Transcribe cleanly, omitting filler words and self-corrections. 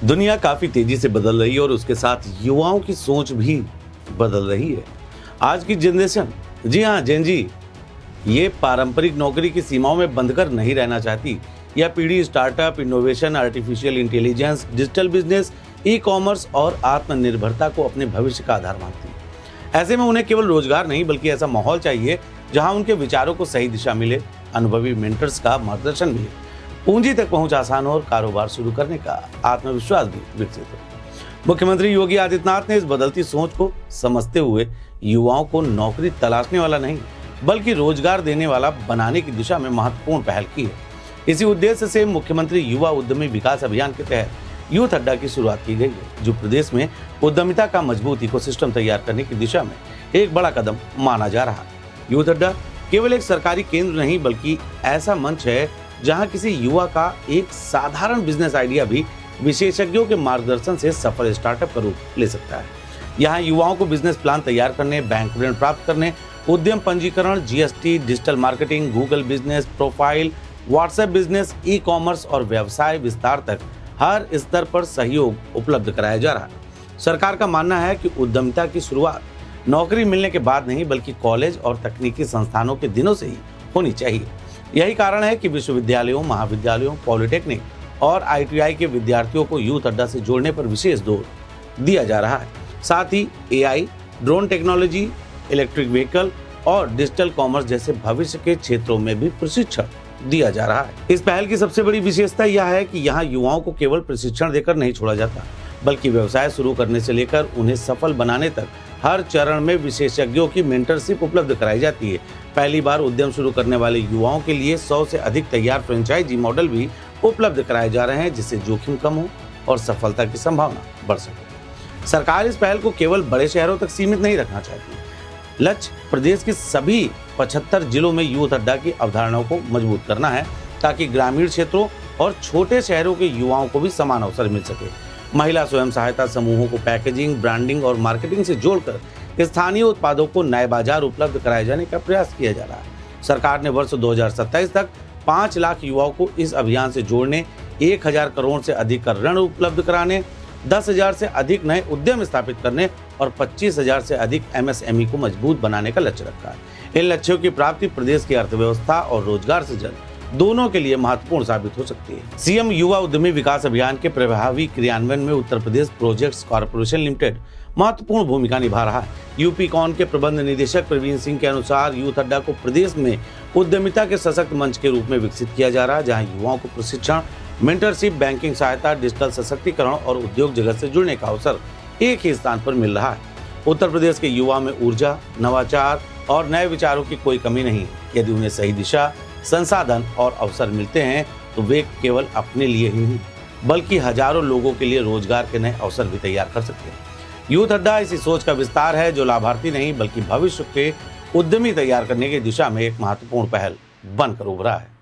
दुनिया काफी तेजी से बदल रही है और उसके साथ युवाओं की सोच भी बदल रही है। आज की जनरेशन, जी हाँ जेन जी, ये पारंपरिक नौकरी की सीमाओं में बंधकर नहीं रहना चाहती। यह पीढ़ी startup, innovation, artificial intelligence, digital business, e commerce और आत्मनिर्भरता को अपने भविष्य का आधार मानती है। ऐसे में उन्हें केवल रोजगार नहीं बल्कि ऐसा माहौल चाहिए जहां उनके विचारों को सही दिशा मिले, अनुभवी मेंटर्स का मार्गदर्शन मिले, पूंजी तक पहुंच आसान हो और कारोबार शुरू करने का आत्मविश्वास भी विकसित हो। मुख्यमंत्री योगी आदित्यनाथ ने इस बदलती सोच को समझते हुए युवाओं को नौकरी तलाशने वाला नहीं बल्कि रोजगार देने वाला बनाने की दिशा में महत्वपूर्ण पहल की है। इसी उद्देश्य से मुख्यमंत्री युवा उद्यमी विकास अभियान के तहत यूथ अड्डा की शुरुआत की गई है, जो प्रदेश में उद्यमिता का मजबूत इकोसिस्टम तैयार करने की दिशा में एक बड़ा कदम माना जा रहा है। यूथ अड्डा केवल एक सरकारी केंद्र नहीं बल्कि ऐसा मंच है जहां किसी युवा का एक साधारण बिजनेस आइडिया भी विशेषज्ञों के मार्गदर्शन से सफल स्टार्टअप का रूप ले सकता है। यहाँ युवाओं को बिजनेस प्लान तैयार करने, बैंक ऋण प्राप्त करने, उद्यम पंजीकरण, GST, digital marketing, Google business profile, WhatsApp business, e commerce और व्यवसाय विस्तार तक हर स्तर पर सहयोग उपलब्ध कराया जा रहा है। सरकार का मानना है कि उद्यमिता की शुरुआत नौकरी मिलने के बाद नहीं बल्कि कॉलेज और तकनीकी संस्थानों के दिनों से ही होनी चाहिए। यही कारण है कि विश्वविद्यालयों, महाविद्यालयों, पॉलिटेक्निक और आईटीआई के विद्यार्थियों को यूथ अड्डा से जोड़ने पर विशेष जोर दिया जा रहा है। साथ ही AI, drone technology, electric vehicle और डिजिटल कॉमर्स जैसे भविष्य के क्षेत्रों में भी प्रशिक्षण दिया जा रहा है। इस पहल की सबसे बड़ी विशेषता यह है कि यहाँ युवाओं को केवल प्रशिक्षण देकर नहीं छोड़ा जाता बल्कि व्यवसाय शुरू करने से लेकर उन्हें सफल बनाने तक हर चरण में विशेषज्ञों की मेंटरशिप उपलब्ध कराई जाती है। पहली बार उद्यम शुरू करने वाले युवाओं के लिए 100 से अधिक तैयार फ्रेंचाइजी मॉडल भी उपलब्ध कराए जा रहे हैं, जिससे जोखिम कम हो और सफलता की संभावना बढ़ सके। सरकार इस पहल को केवल बड़े शहरों तक सीमित नहीं रखना चाहती। लक्ष्य प्रदेश के सभी 75 जिलों में यूथ अड्डा की अवधारणाओं को मजबूत करना है ताकि ग्रामीण क्षेत्रों और छोटे शहरों के युवाओं को भी समान अवसर मिल सके। महिला स्वयं सहायता समूहों को पैकेजिंग, ब्रांडिंग और मार्केटिंग से जोड़कर स्थानीय उत्पादों को नए बाजार उपलब्ध कराए जाने का प्रयास किया जा रहा है। सरकार ने वर्ष 2027 तक 5 लाख युवाओं को इस अभियान से जोड़ने, 1000 करोड़ से अधिक का ऋण उपलब्ध कराने, 10,000 से अधिक नए उद्यम स्थापित करने और 25,000 से अधिक एमएसएमई को मजबूत बनाने का लक्ष्य रखा है। इन लक्ष्यों की प्राप्ति प्रदेश की अर्थव्यवस्था और रोजगार सृजन दोनों के लिए महत्वपूर्ण साबित हो सकती है। सीएम युवा उद्यमी विकास अभियान के प्रभावी क्रियान्वयन में Uttar Pradesh projects corporation limited महत्वपूर्ण भूमिका निभा रहा है। यूपी कॉन के प्रबंध निदेशक प्रवीण सिंह के अनुसार यूथ अड्डा को प्रदेश में उद्यमिता के सशक्त मंच के रूप में विकसित किया जा रहा है, जहां युवाओं को प्रशिक्षण, मेंटरशिप, बैंकिंग सहायता, डिजिटल सशक्तिकरण और उद्योग जगत से जुड़ने का अवसर एक ही स्थान पर मिल रहा है। उत्तर प्रदेश के युवा में ऊर्जा, नवाचार और नए विचारों की कोई कमी नहीं है। यदि उन्हें सही दिशा, संसाधन और अवसर मिलते हैं तो वे केवल अपने लिए ही नहीं बल्कि हजारों लोगों के लिए रोजगार के नए अवसर भी तैयार कर सकते हैं। यूथ अड्डा इसी सोच का विस्तार है जो लाभार्थी नहीं बल्कि भविष्य के उद्यमी तैयार करने की दिशा में एक महत्वपूर्ण पहल बनकर उभरा है।